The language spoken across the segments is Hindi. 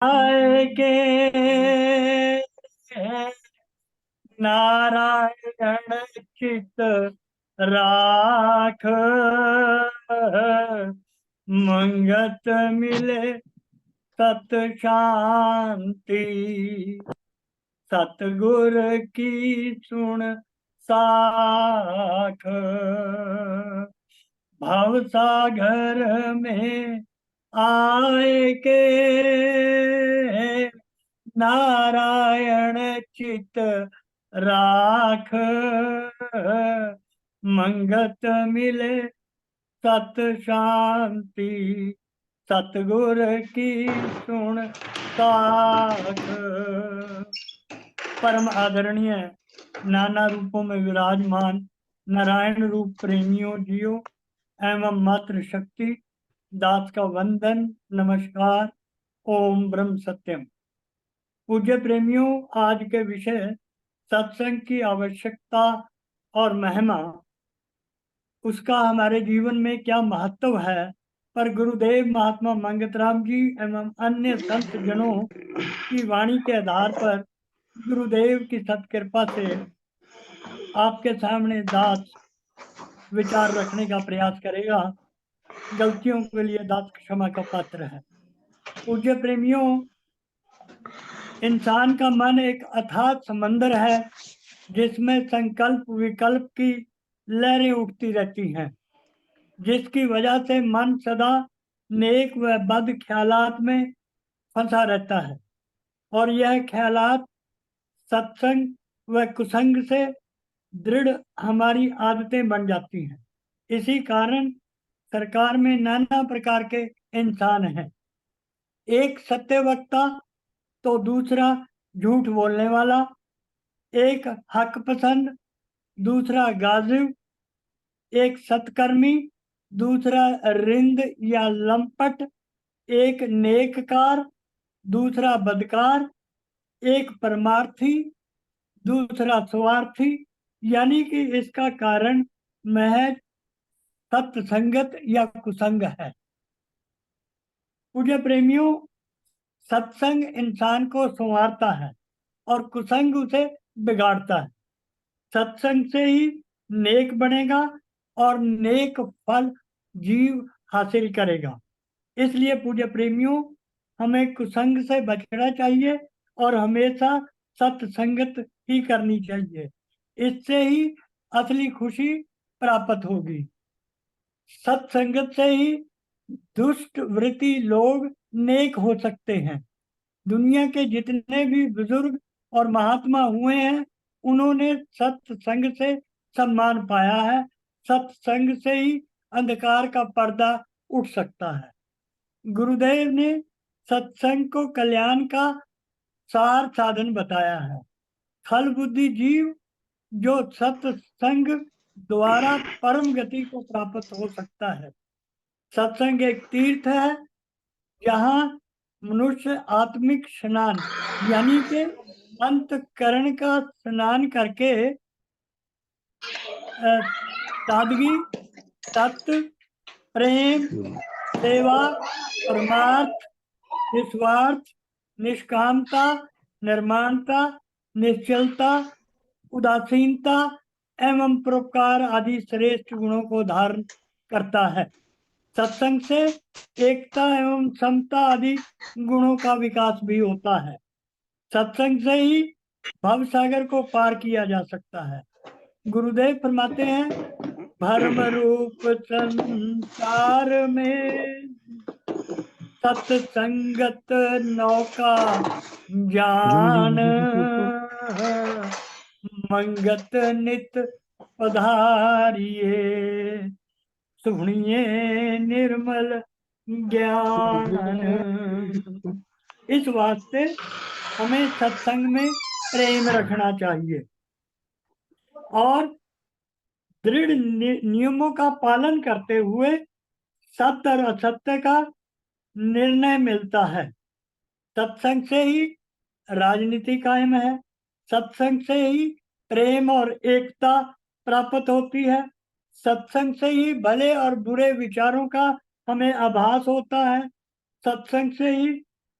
आएगे नारायण चित राख, मंगत मिले सत शांति, सतगुर की सुन साख। भव सागर में आए के नारायण चित राख, मंगत मिले सत शांति, सतगुर की सुन साख। परम आदरणीय नाना रूपों में विराजमान नारायण रूप प्रेमियों जियो एवं मातृ शक्ति दास का वंदन नमस्कार। ओम ब्रह्म सत्यम। पूज्य प्रेमियों, आज के विषय सत्संग की आवश्यकता और महिमा, उसका हमारे जीवन में क्या महत्व है, पर गुरुदेव महात्मा मंगतराम जी एवं अन्य संत जनों की वाणी के आधार पर गुरुदेव की सत्कृपा से आपके सामने दास विचार रखने का प्रयास करेगा। गलतियों के लिए दास क्षमा का पात्र है। पूज्य प्रेमियों, इंसान का मन एक अथाह समंदर है जिसमें संकल्प विकल्प की लहरें उठती रहती हैं, जिसकी वजह से मन सदा नेक व बद ख्यालात में फंसा रहता है और यह ख्यालात सत्संग व कुसंग से दृढ़ हमारी आदतें बन जाती हैं। इसी कारण सरकार में नाना प्रकार के इंसान हैं। एक सत्य वक्ता तो दूसरा झूठ बोलने वाला, एक हक पसंद दूसरा गाजिब, एक सत्कर्मी दूसरा रिंद या लंपट, एक नेककार दूसरा बदकार, एक परमार्थी दूसरा स्वार्थी। यानी कि इसका कारण महज सत्संगत या कुसंग है। पूज्य प्रेमियों, सत्संग इंसान को संवारता है और कुसंग उसे बिगाड़ता है। सत्संग से ही नेक बनेगा और नेक फल जीव हासिल करेगा। इसलिए पूज्य प्रेमियों, हमें कुसंग से बचना चाहिए और हमेशा सत्संगत ही करनी चाहिए। इससे ही असली खुशी प्राप्त होगी। सत्संगत से ही दुष्ट वृत्ति लोग नेक हो सकते हैं। दुनिया के जितने भी बुजुर्ग और महात्मा हुए हैं, उन्होंने सत्संग से सम्मान पाया है। सत्संग से ही अंधकार का पर्दा उठ सकता है। गुरुदेव ने सत्संग को कल्याण का सार साधन बताया है। खल बुद्धि जीव जो सत्संग द्वारा परम गति को प्राप्त हो सकता है। सत्संग एक तीर्थ है जहाँ मनुष्य आत्मिक स्नान यानी के अंतकरण का स्नान करके सादगी, सत्य, प्रेम, सेवा, परमार्थ, निस्वार्थ, निष्कामता, निर्माणता, निश्चलता, उदासीनता एवं परोपकार आदि श्रेष्ठ गुणों को धारण करता है। सत्संग से एकता एवं समता आदि गुणों का विकास भी होता है। सत्संग से ही भव सागर को पार किया जा सकता है। गुरुदेव फरमाते हैं, भरम रूप संसार में सत्संगत नौका जान, मंगत नित पधारिये, सुनिए निर्मल ज्ञान। इस वास्ते हमें सत्संग में प्रेम रखना चाहिए और दृढ़ नियमों का पालन करते हुए सत्य और असत्य का निर्णय मिलता है। सत्संग से ही राजनीति कायम है। सत्संग से ही प्रेम और एकता प्राप्त होती है। सत्संग से ही भले और बुरे विचारों का हमें आभास होता है। सत्संग से ही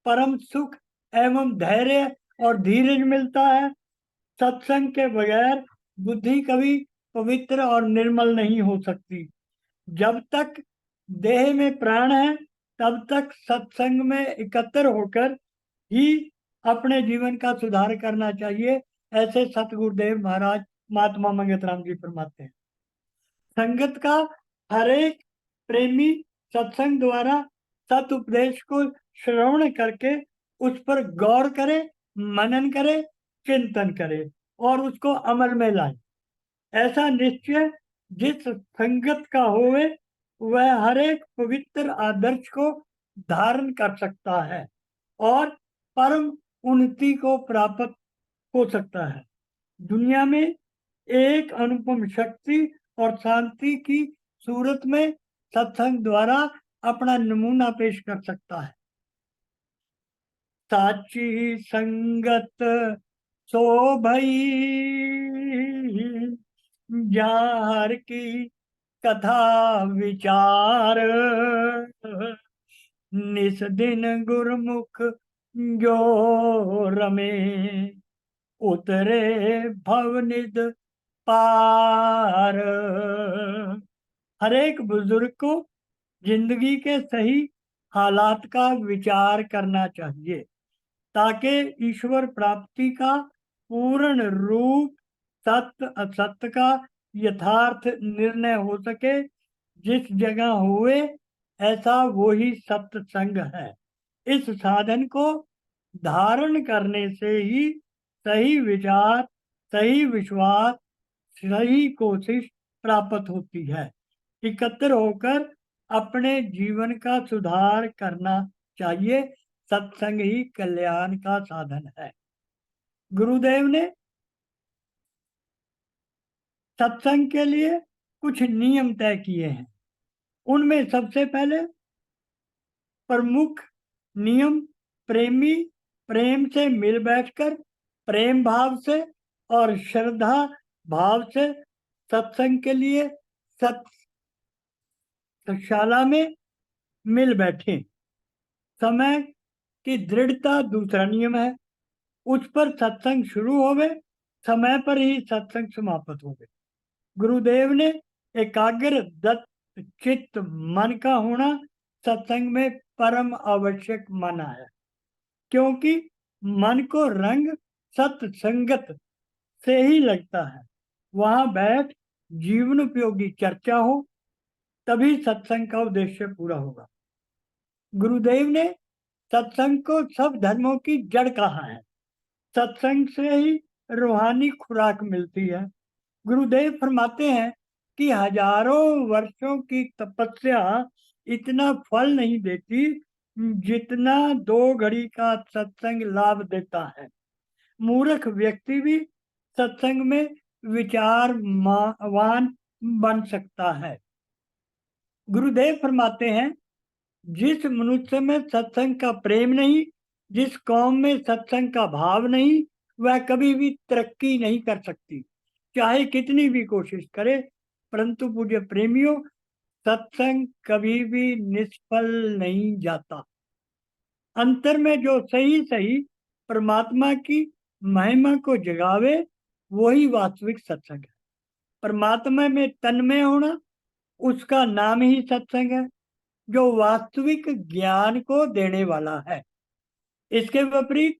परम सुख एवं धैर्य और धीरज मिलता है। सत्संग के बगैर बुद्धि कभी पवित्र और निर्मल नहीं हो सकती। जब तक देह में प्राण है तब तक सत्संग में एकत्र होकर ही अपने जीवन का सुधार करना चाहिए, ऐसे सतगुरुदेव महाराज महात्मा मंगत राम जी फरमाते हैं। संगत का हर एक प्रेमी सत्संग द्वारा सत उपदेश को श्रवण करके उस पर गौर करे, मनन करे, चिंतन करे और उसको अमल में लाए। ऐसा निश्चय जिस संगत का होवे वह हर एक पवित्र आदर्श को धारण कर सकता है और परम उन्नति को प्राप्त हो सकता है। दुनिया में एक अनुपम शक्ति और शांति की सूरत में सत्संग द्वारा अपना नमूना पेश कर सकता है। साची संगत सो भई जार की कथा विचार, निस दिन गुरमुख जो रमे उतरे भवनिध पार। हर एक बुजुर्ग को जिंदगी के सही हालात का विचार करना चाहिए ताकि ईश्वर प्राप्ति का पूर्ण रूप, सत्य असत्य का यथार्थ निर्णय हो सके। जिस जगह हुए ऐसा वो ही सत्संग है। इस साधन को धारण करने से ही सही विचार, सही विश्वास, सही कोशिश प्राप्त होती है। एकत्र होकर अपने जीवन का सुधार करना चाहिए। सत्संग ही कल्याण का साधन है। गुरुदेव ने सत्संग के लिए कुछ नियम तय किए हैं। उनमें सबसे पहले प्रमुख नियम प्रेमी प्रेम से मिल बैठकर प्रेम भाव से और श्रद्धा भाव से सत्संग के लिए सत्शाला में मिल बैठे। समय की दृढ़ता दूसरा नियम है। उस पर सत्संग शुरू होवे, समय पर ही सत्संग समाप्त होवे। गुरुदेव ने एकाग्र दत्त चित्त मन का होना सत्संग में परम आवश्यक माना है, क्योंकि मन को रंग सत्संगत से ही लगता है। वहां बैठ जीवन उपयोगी चर्चा हो तभी सत्संग का उद्देश्य पूरा होगा। गुरुदेव ने सत्संग को सब धर्मों की जड़ कहा है। सत्संग से ही रूहानी खुराक मिलती है। गुरुदेव फरमाते हैं कि हजारों वर्षों की तपस्या इतना फल नहीं देती जितना 2 घड़ी का सत्संग लाभ देता है। मूर्ख व्यक्ति भी सत्संग में विचारवान बन सकता है। गुरुदेव फरमाते हैं जिस मनुष्य में सत्संग का प्रेम नहीं, जिस कौम में सत्संग का भाव नहीं, वह कभी भी तरक्की नहीं कर सकती, चाहे कितनी भी कोशिश करे। परंतु पूज्य प्रेमियों, सत्संग कभी भी निष्फल नहीं जाता। अंतर में जो सही सही परमात्मा की महिमा को जगावे वही वास्तविक सत्संग है। परमात्मा में तन्मय होना उसका नाम ही सत्संग है, जो वास्तविक ज्ञान को देने वाला है। इसके विपरीत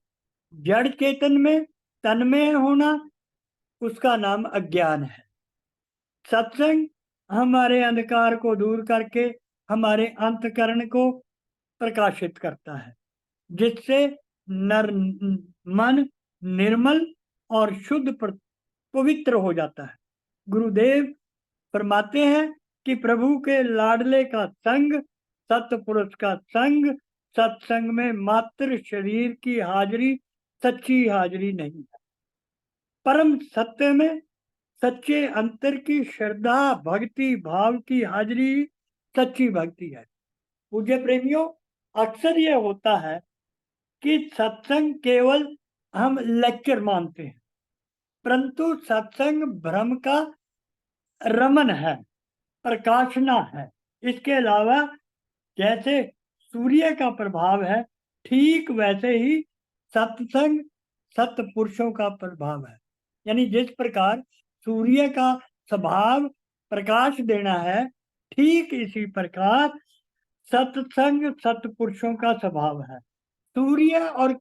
जड़ चेतन में तन्मय होना उसका नाम अज्ञान है। सत्संग हमारे अंधकार को दूर करके हमारे अंतकरण को प्रकाशित करता है, जिससे नर मन निर्मल और शुद्ध पवित्र हो जाता है। गुरुदेव फरमाते हैं कि प्रभु के लाडले का संग, सत्पुरुष का संग, सत्संग में मात्र शरीर की हाजिरी सच्ची हाजिरी नहीं है। परम सत्य में सच्चे अंतर की श्रद्धा भक्ति भाव की हाजिरी सच्ची भक्ति है। पूज्य प्रेमियों, अक्सर यह होता है कि सत्संग केवल हम लेक्चर मानते हैं, परंतु सत्संग भ्रम का रमन है, प्रकाशना है। इसके अलावा जैसे सूर्य का प्रभाव है, ठीक वैसे ही सत्संग सत्पुरुषों का प्रभाव है। यानी जिस प्रकार सूर्य का स्वभाव प्रकाश देना है, ठीक इसी प्रकार सत्संग सत्पुरुषों का स्वभाव है। सूर्य और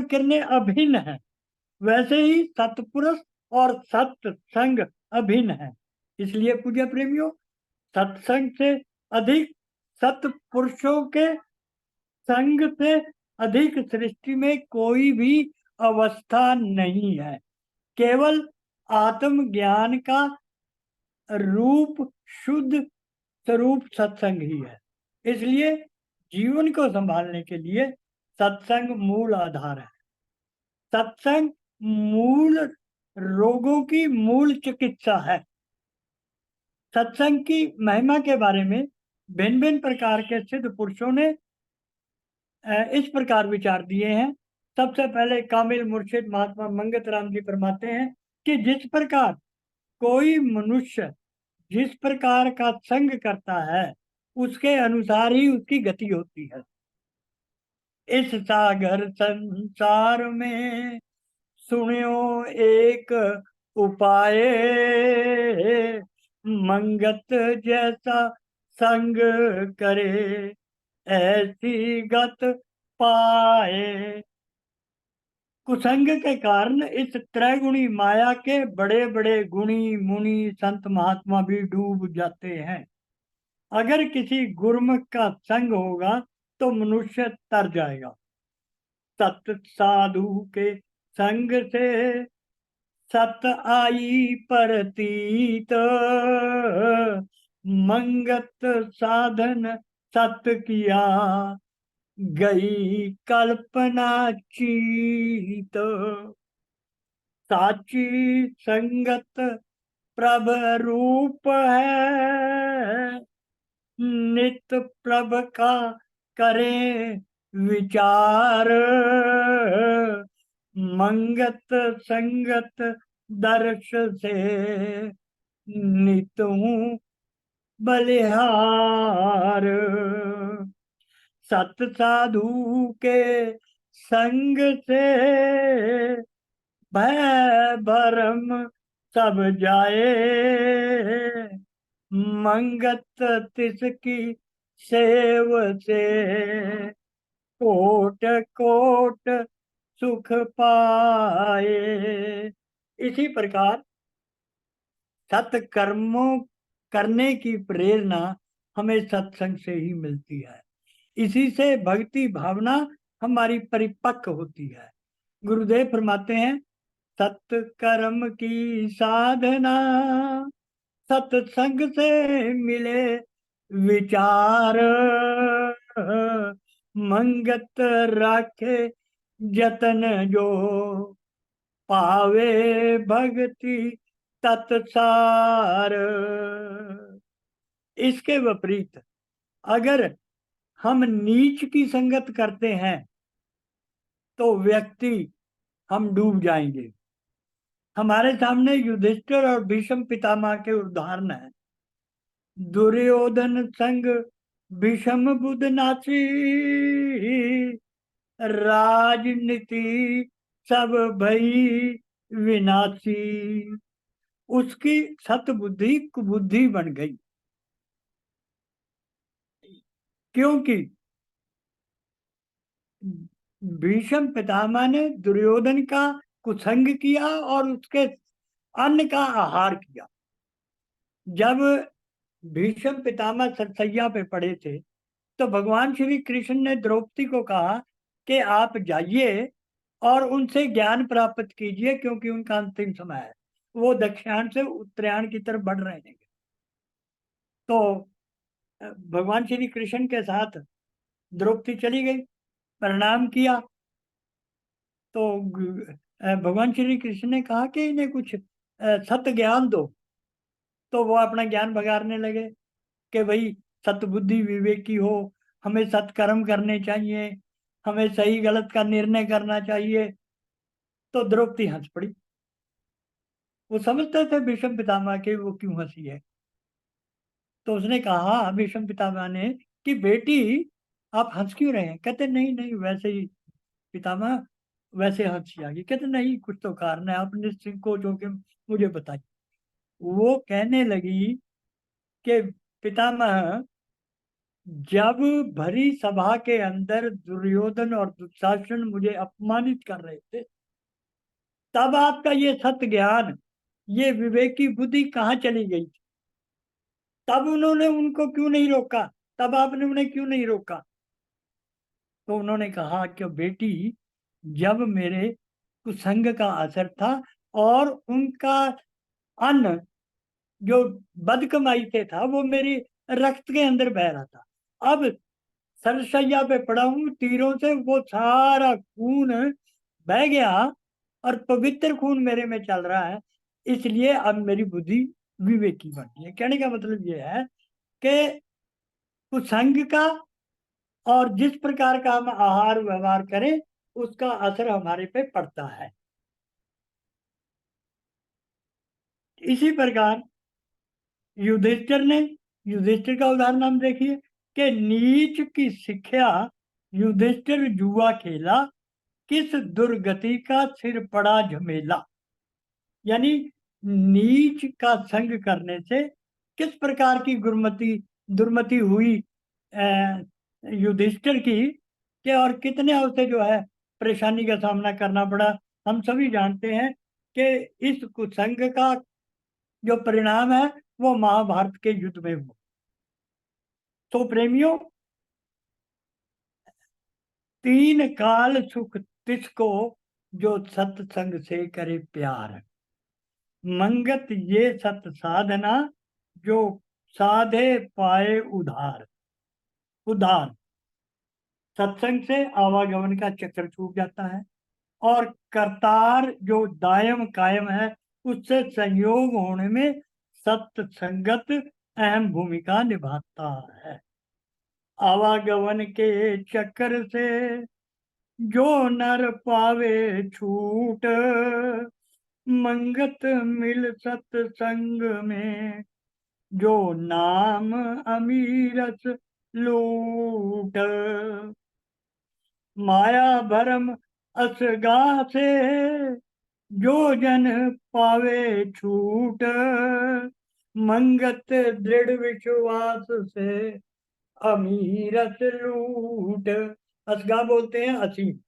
किरणें अभिन्न है, वैसे ही सत्पुरुष और सत्संग अभिन्न है। इसलिए पूज्य प्रेमियों, सत्संग से अधिक, सत्पुरुषों के संग से अधिक सृष्टि में कोई भी अवस्था नहीं है। केवल आत्मज्ञान का रूप, शुद्ध स्वरूप सत्संग ही है। इसलिए जीवन को संभालने के लिए सत्संग मूल आधार है। सत्संग मूल रोगों की मूल चिकित्सा है। सत्संग की महिमा के बारे में भिन्न भिन्न प्रकार के सिद्ध पुरुषों ने इस प्रकार विचार दिए हैं। सबसे पहले कामिल मुर्शिद महात्मा मंगत राम जी फरमाते हैं कि जिस प्रकार कोई मनुष्य जिस प्रकार का संग करता है, उसके अनुसार ही उसकी गति होती है। इस सागर संसार में सुनियो एक उपाय, मंगत जैसा संग करे ऐसी गत पाए। कुसंग के कारण इस त्रैगुणी माया के बड़े बड़े गुणी मुनि संत महात्मा भी डूब जाते हैं। अगर किसी गुरमुख का संग होगा तो मनुष्य तर जाएगा। सत साधु के संग से सत आई परतीत, मंगत साधन सत किया गई कल्पना चीत। साची संगत प्रभ रूप है, नित प्रभ का करें विचार, मंगत संगत दर्श से नित हूँ बलिहार। सत साधु के संग से भय भरम सब जाए, मंगत तिसकी सेव से कोट कोट सुख पाए। इसी प्रकार सत्कर्मों करने की प्रेरणा हमें सत्संग से ही मिलती है। इसी से भक्ति भावना हमारी परिपक्व होती है। गुरुदेव फरमाते हैं, सत्कर्म की साधना सत्संग से मिले विचार, मंगत राखे जतन जो पावे भक्ति तत्सार। इसके विपरीत अगर हम नीच की संगत करते हैं तो व्यक्ति हम डूब जाएंगे। हमारे सामने युधिष्ठिर और भीष्म पितामह के उदाहरण हैं। दुर्योधन संग भीष्म बुध नाची, राजनीति सब भई विनाशी। उसकी सतबुद्धि कुबुद्धि बन गई, क्योंकि भीष्म पितामह ने दुर्योधन का कुसंग किया और उसके अन्न का आहार किया। जब भीष्म पितामह सतसैया पे पड़े थे तो भगवान श्री कृष्ण ने द्रौपदी को कहा कि आप जाइए और उनसे ज्ञान प्राप्त कीजिए, क्योंकि उनका अंतिम समय है, वो दक्षिणायन से उत्तरायण की तरफ बढ़ रहे हैं। तो भगवान श्री कृष्ण के साथ द्रौपदी चली गई, प्रणाम किया। तो भगवान श्री कृष्ण ने कहा कि इन्हें कुछ सत्य ज्ञान दो। तो वो अपना ज्ञान बघारने लगे कि भाई सतबुद्धि विवेकी हो, हमें सत्कर्म करने चाहिए, हमें सही गलत का निर्णय करना चाहिए। तो द्रौपदी हंस पड़ी। वो समझते थे भीष्म पितामह के वो क्यों हंसी है। तो उसने कहा भीष्म पितामह ने कि बेटी, आप हंस क्यों रहे हैं? कहते नहीं नहीं वैसे ही पितामह, वैसे हंसी आ गई। कहते नहीं कुछ तो कारण है, आप निश्चिंकोच होकर मुझे बताइए। वो कहने लगी कि पितामह, जब भरी सभा के अंदर दुर्योधन और दुशासन मुझे अपमानित कर रहे थे, तब आपका ये सत्य ज्ञान, ये विवेकी बुद्धि कहाँ चली गई? तब उन्होंने उनको क्यों नहीं रोका? तब आपने उन्हें क्यों नहीं रोका? तो उन्होंने कहा कि बेटी, जब मेरे कुसंग का असर था और उनका अन्न जो बदकमाई से था वो मेरी रक्त के अंदर बह रहा था। अब सरसैया पे पड़ा हूं, तीरों से वो सारा खून बह गया और पवित्र खून मेरे में चल रहा है, इसलिए अब मेरी बुद्धि विवेकी बनती है। कहने का मतलब ये है कि कुसंग का और जिस प्रकार का हम आहार व्यवहार करें उसका असर हमारे पे पड़ता है। इसी प्रकार युधिष्ठिर का उदाहरण हम देखिए कि नीच की शिक्षा, युधिष्ठिर जुआ खेला, किस दुर्गति का सिर पड़ा झमेला। यानी नीच का संग करने से किस प्रकार की दुर्मति हुई युधिष्ठिर की, कि और कितने उसे जो है परेशानी का सामना करना पड़ा। हम सभी जानते हैं कि इस कुसंग का जो परिणाम है वो महाभारत के युद्ध में हुआ। तो प्रेमियों, तीन काल सुख तिसको, जो सत्संग से करे प्यार। मंगत ये सत साधना, जो साधे पाए उधार। उधार, सत्संग से आवागमन का चक्र छूट जाता है, और करतार जो दायम कायम है उससे संयोग होने में सत्संगत अहम भूमिका निभाता है। आवागमन के चक्कर से जो नर पावे छूट, मंगत मिल सत्संग में, जो नाम अमीरस लूट। माया भरम असगा से जो जन पावे छूट, मंगत दृढ़ विश्वास से अमीरस लूट। असगा बोलते हैं असीम,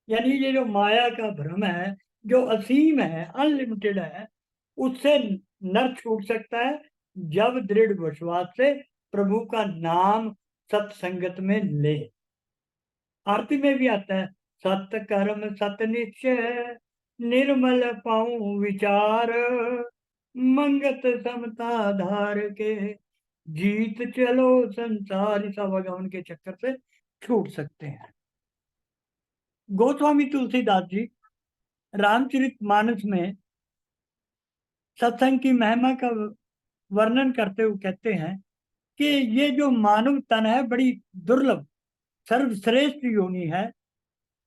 यानी ये जो माया का भ्रम है जो असीम है, अनलिमिटेड है, उससे नर छूट सकता है जब दृढ़ विश्वास से प्रभु का नाम सत्संगत में ले। आरती में भी आता है, सत कर्म सत निश्चय, निर्मल पाऊं विचार, मंगत समता धार के, जीत चलो संसार। इस आवागमन के चक्कर से छूट सकते हैं। गोस्वामी तुलसीदास जी रामचरितमानस में सत्संग की महिमा का वर्णन करते हुए कहते हैं कि ये जो मानव तन है बड़ी दुर्लभ सर्वश्रेष्ठ योनि है,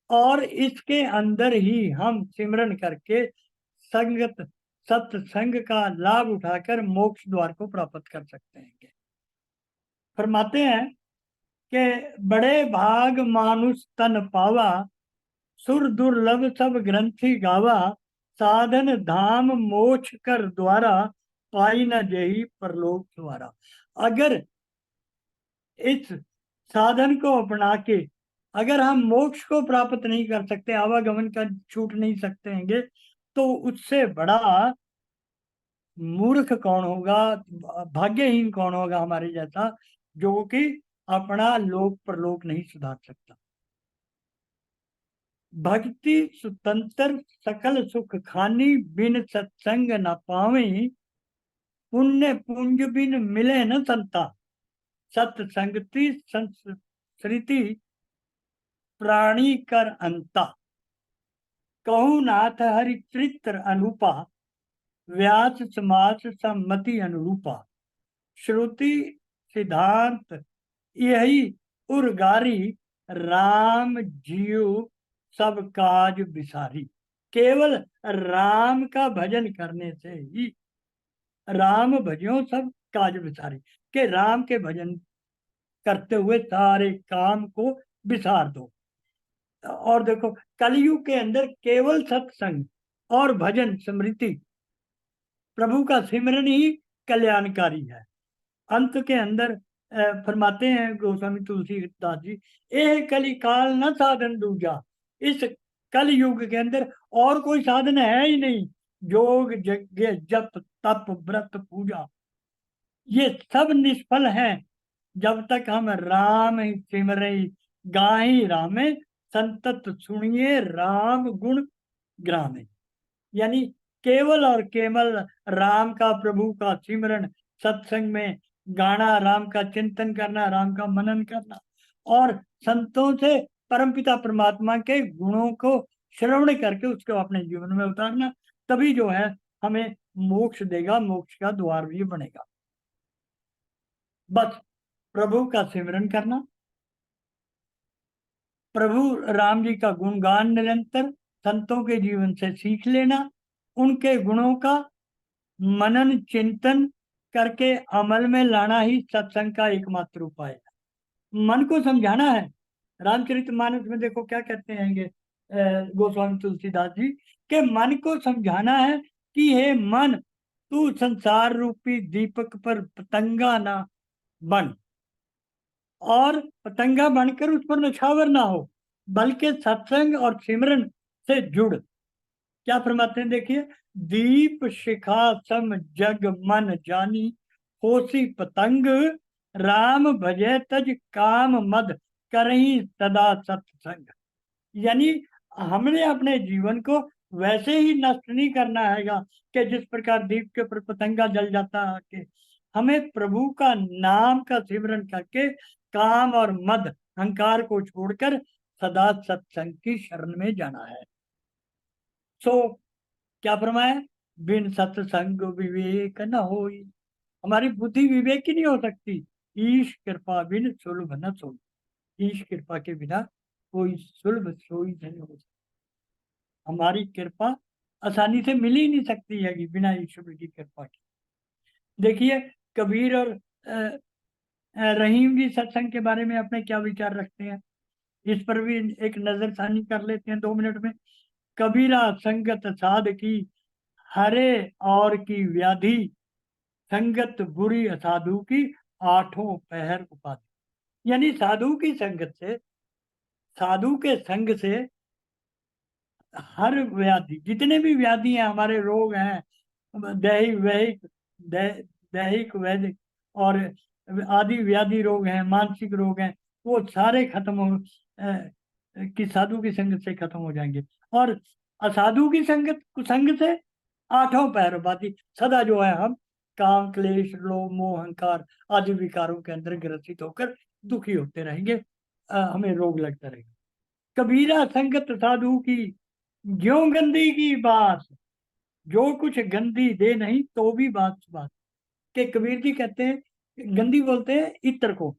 और इसके अंदर ही हम सिमरन करके संगत सत्संग का लाभ उठाकर मोक्ष द्वार को प्राप्त कर सकते हैं। फरमाते हैं कि बड़े भाग मानुष तन पावा, सुर दुर्लभ सब ग्रंथि गावा, साधन धाम मोक्ष कर द्वारा, पाई न जेहि परलोक द्वारा। अगर इस साधन को अपना के अगर हम मोक्ष को प्राप्त नहीं कर सकते, आवागमन का छूट नहीं सकते हैं, तो उससे बड़ा मूर्ख कौन होगा, भाग्यहीन कौन होगा हमारे जैसा, जो कि अपना लोक परलोक नहीं सुधार सकता। भक्ति सुतंत्र सकल सुख खानी, बिन सत्संग न पावे, पुण्य पुंज बिन मिले न संता, सत्संगति संस्कृति प्राणी कर अंता। कहु नाथ हरि चित्र अनुपा, व्यास समास सम्मति अनुरूपा। श्रुति सिद्धांत यही उर्गारी, राम जीव सब काज बिसारी। केवल राम का भजन करने से ही, राम भजो सब काज बिसारी, के राम के भजन करते हुए सारे काम को बिसार दो। और देखो, कलयुग के अंदर केवल सत्संग और भजन स्मृति, प्रभु का सिमरन ही कल्याणकारी है। अंत के अंदर फरमाते हैं गोस्वामी तुलसीदास जी, एह कली काल न साधन दूजा। इस कल युग के अंदर और कोई साधन है ही नहीं। योग यज्ञ जप तप व्रत पूजा, ये सब निष्फल हैं जब तक हम राम ही सिमरे गाहि रामे, संतत सुनिए राम गुण ग्रामे। यानी केवल और केवल राम का, प्रभु का सिमरन, सत्संग में गाना, राम का चिंतन करना, राम का मनन करना, और संतों से परमपिता परमात्मा के गुणों को श्रवण करके उसको अपने जीवन में उतारना, तभी जो है हमें मोक्ष देगा, मोक्ष का द्वार भी बनेगा। बस प्रभु का सिमरन करना, प्रभु राम जी का गुणगान निरंतर संतों के जीवन से सीख लेना, उनके गुणों का मनन चिंतन करके अमल में लाना ही सत्संग का एकमात्र उपाय है। मन को समझाना है। रामचरितमानस में देखो क्या कहते हैं गोस्वामी तुलसीदास जी, के मन को समझाना है कि हे मन, तू संसार रूपी दीपक पर पतंगा ना बन, और पतंगा बनकर उस पर नछावर ना हो, बल्कि सत्संग और सिमरन से जुड़। क्या फरमाते हैं देखिए, दीप शिखा सम जग मन जानी, होसी पतंग राम भजे तज काम मद करही सदा सत्संग। यानी हमने अपने जीवन को वैसे ही नष्ट नहीं करना हैगा कि जिस प्रकार दीप के ऊपर पतंगा जल जाता है कि हमें प्रभु का नाम का सिमरन करके काम और मद, अहंकार को छोड़कर सदा सत्संग की शरण में जाना है। सो क्या फरमाया, बिन सत्संग विवेक न होई। हमारी बुद्धि विवेक की नहीं हो सकती। ईश कृपा बिन सुलभ न सोई। ईश कृपा के बिना कोई सुलभ सोई नहीं हो सकती। हमारी कृपा आसानी से मिल ही नहीं सकती है कि बिना ईश्वर की कृपा के। देखिए, कबीर और रहीम जी सत्संग के बारे में अपने क्या विचार रखते हैं, इस पर भी एक नजरसानी कर लेते हैं 2 मिनट में। कबीरा संगत साध की, हरे और की व्याधि, संगत बुरी असाधु की, आठों पहर उपाधि। यानी साधु की संगत से, साधु के संग से हर व्याधि, जितने भी व्याधि हैं, हमारे रोग हैं, दैहिक वैहिक, दैहिक वैदिक और आदि व्याधि रोग हैं, मानसिक रोग हैं, वो सारे खत्म हो कि साधु की संगत से खत्म हो जाएंगे। और असाधु की संगत, कुसंग से आठों पैरवादी, सदा जो है हम काम क्लेश लोभ मोह अहंकार आदि विकारों के अंदर ग्रसित होकर दुखी होते रहेंगे, हमें रोग लगता रहेगा। कबीरा संगत साधु की, ज्यों गंदी की बात, जो कुछ गंदी दे नहीं तो भी बात बात। के कबीर जी कहते हैं, गंदी बोलते हैं इत्र को,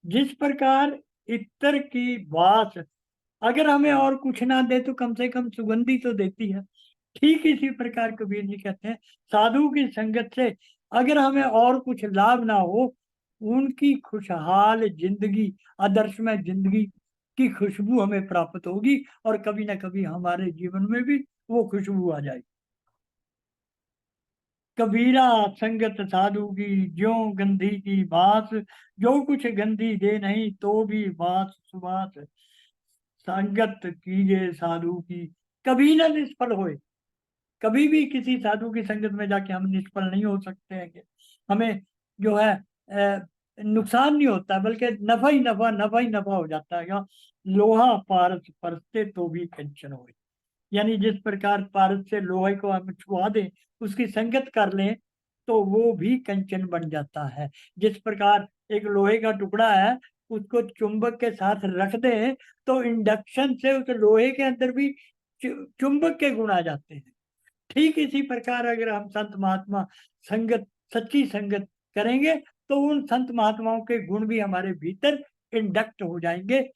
जिस प्रकार इत्र की बात अगर हमें और कुछ ना दे तो कम से कम सुगंधी तो देती है, ठीक इसी प्रकार कबीर जी कहते हैं, साधु की संगत से अगर हमें और कुछ लाभ ना हो, उनकी खुशहाल जिंदगी, आदर्शमय जिंदगी की खुशबू हमें प्राप्त होगी, और कभी ना कभी हमारे जीवन में भी वो खुशबू आ जाएगी। कबीरा संगत साधु की, ज्यों गंधी की बास, जो कुछ गंदी दे नहीं तो भी बास सुबास, संगत कीजिए साधु की, कभी ना निष्फल होए। कभी भी किसी साधु की संगत में जाके हम निष्फल नहीं हो सकते हैं कि हमें जो है नुकसान नहीं होता, बल्कि नफा ही नफा, नफा ही नफा हो जाता है। लोहा पारस परसते तो भी कंचन हो। यानी जिस प्रकार पारस से लोहे को हम छुआ दें, उसकी संगत कर लें, तो वो भी कंचन बन जाता है। जिस प्रकार एक लोहे का टुकड़ा है, उसको चुंबक के साथ रख दें तो इंडक्शन से उस लोहे के अंदर भी चुंबक के गुण आ जाते हैं। ठीक इसी प्रकार अगर हम संत महात्मा संगत, सच्ची संगत करेंगे, तो उन संत महात्माओं के गुण भी हमारे भीतर इंडक्ट हो जाएंगे,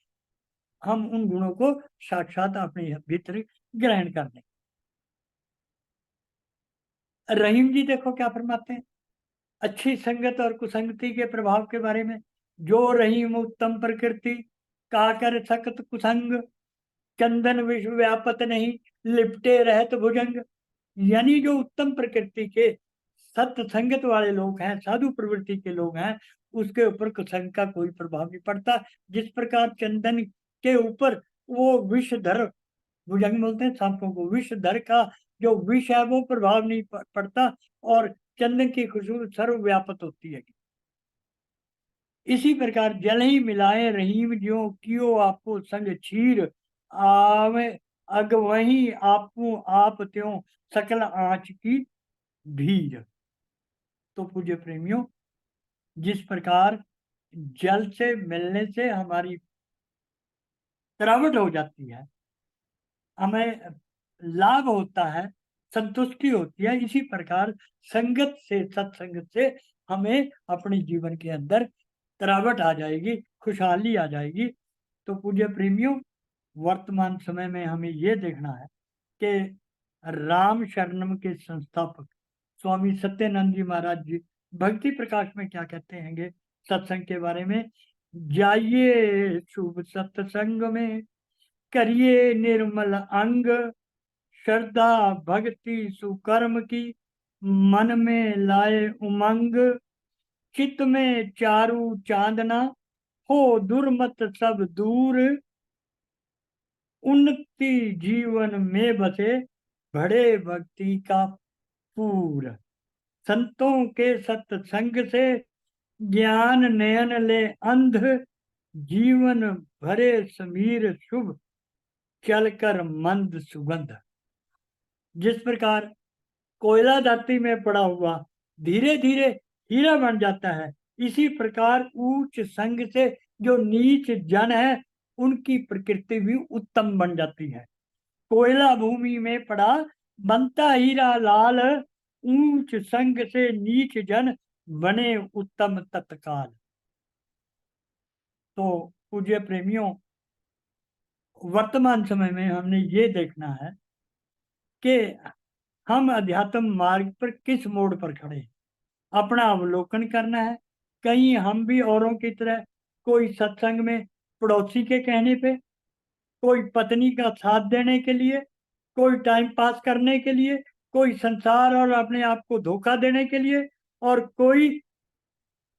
हम उन गुणों को साक्षात अपने भीतर ग्रहण कर लें। रहीम जी देखो क्या फरमाते हैं अच्छी संगत और कुसंगति के प्रभाव के बारे में। जो रहीम उत्तम प्रकृति, काकर सकत कुसंग, चंदन विश्व व्यापत नहीं, लिपटे रहत भुजंग। यानी जो उत्तम प्रकृति के सत्संगत वाले लोग हैं, साधु प्रवृत्ति के लोग हैं, उसके ऊपर कुसंग का कोई प्रभाव नहीं पड़ता। जिस प्रकार चंदन के ऊपर वो विषधर, भुजंग बोलते हैं सांपों को, विषधर का जो विष है वो प्रभाव नहीं पड़ता, और चंदन की खुशबू सर्वव्यापत होती है। इसी प्रकार जल ही मिलाए रहीम ज्यों कियो आपको संग क्षीर, आवे अग वही आपू आप त्यों सकल आँच की भीर। तो पूज्य प्रेमियों, जिस प्रकार जल से मिलने से हमारी तरावट हो जाती है, हमें लाभ होता है, संतुष्टि होती है, इसी प्रकार संगत से, सत्संगत से हमें अपने जीवन के अंदर तरावट आ जाएगी, खुशहाली आ जाएगी। तो पूज्य प्रेमियों, वर्तमान समय में हमें ये देखना है कि राम शरणम के संस्थापक स्वामी सत्यानंद जी महाराज जी भक्ति प्रकाश में क्या कहते हैंगे सत्संग के बारे में। जाइए शुभ सत्संग में, करिए निर्मल अंग, श्रद्धा भक्ति सुकर्म की, मन में लाए उमंग, चित्त में चारू चांदना, हो दुर्मत सब दूर, उन्नति जीवन में बसे बड़े भक्ति का पूर। संतों के सत्संग से ज्ञान नयन ले अंध, जीवन भरे समीर शुभ, चलकर मंद सुगंध। जिस प्रकार कोयला धातु में पड़ा हुआ धीरे धीरे हीरा बन जाता है, इसी प्रकार ऊंच संग से जो नीच जन है उनकी प्रकृति भी उत्तम बन जाती है। कोयला भूमि में पड़ा बनता हीरा लाल, ऊंच संग से नीच जन बने उत्तम तत्काल। तो पूज्य प्रेमियों, वर्तमान समय में हमने ये देखना है कि हम अध्यात्म मार्ग पर किस मोड़ पर खड़े हैं, अपना अवलोकन करना है। कहीं हम भी औरों की तरह कोई सत्संग में पड़ोसी के कहने पे, कोई पत्नी का साथ देने के लिए, कोई टाइम पास करने के लिए, कोई संसार और अपने आप को धोखा देने के लिए, और कोई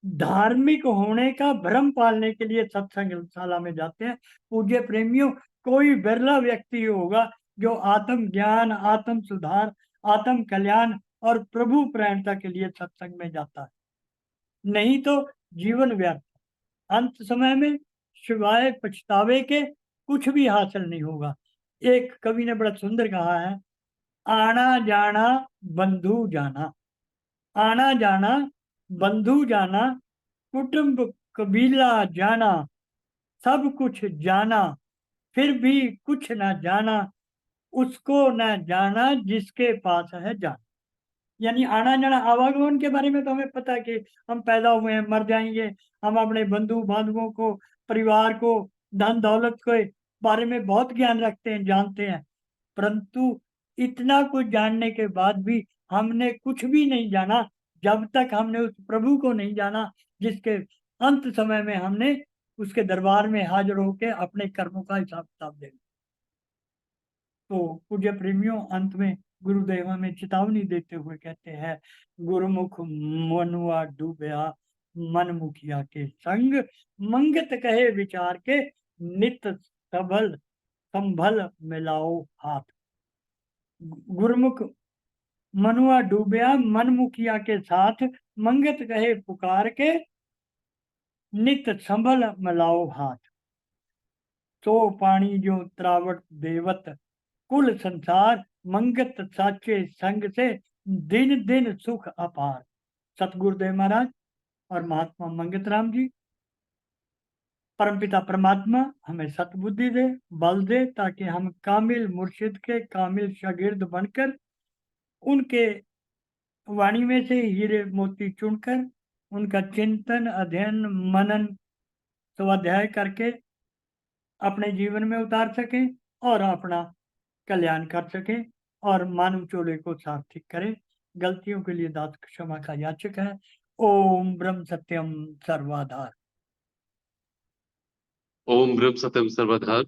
धार्मिक होने का भ्रम पालने के लिए सत्संगशाला में जाते हैं। पूज्य प्रेमियों, कोई बिरला व्यक्ति होगा जो आत्म ज्ञान, आत्म सुधार, आत्म कल्याण और प्रभु प्रेरणा के लिए सत्संग में जाता है। नहीं तो जीवन व्यर्थ, अंत समय में सिवाय पछतावे के कुछ भी हासिल नहीं होगा। एक कवि ने बड़ा सुंदर कहा है, आना जाना बंधु जाना, आना जाना बंधु जाना, कुटुंब कबीला जाना, सब कुछ जाना, फिर भी कुछ न जाना, उसको न जाना जिसके पास है जाना। यानी आना जाना, आवागमन के बारे में तो हमें पता है कि हम पैदा हुए हैं, मर जाएंगे, हम अपने बंधु बांधवों को, परिवार को, धन दौलत के बारे में बहुत ज्ञान रखते हैं, जानते हैं, परंतु इतना कुछ जानने के बाद भी हमने कुछ भी नहीं जाना जब तक हमने उस प्रभु को नहीं जाना जिसके अंत समय में हमने उसके दरबार में हाजिर होकर अपने कर्मों का हिसाब किताब देना। तो पूज्य प्रेमियों, अंत में गुरुदेव हमें चेतावनी देते हुए कहते हैं, गुरुमुख मनुआ डूबया मन मुखिया के संग, मंगत कहे विचार के नित सबल संभल मिलाओ हाथ। गुरुमुख मनुआ डूबया मन मुखिया के साथ, मंगत कहे पुकार के नित संभल मिलाओ हाथ। तो पानी जो त्रावट देवत कुल संसार, मंगत साचे संग से दिन दिन सुख अपार। सतगुरुदेव महाराज और महात्मा मंगत राम जी, परमपिता परमात्मा हमें सतबुद्धि दे, बल दे, ताकि हम कामिल मुर्शिद के कामिल शागिर्द बनकर उनके वाणी में से हीरे मोती चुनकर उनका चिंतन, अध्ययन, मनन, स्वाध्याय करके अपने जीवन में उतार सकें और अपना कल्याण कर सकें और मानव चोले को सार्थक करें। गलतियों के लिए दास क्षमा का याचक है। ओम ब्रह्म सत्यम सर्वाधार। ओम ब्रह्म सत्यम सर्वधा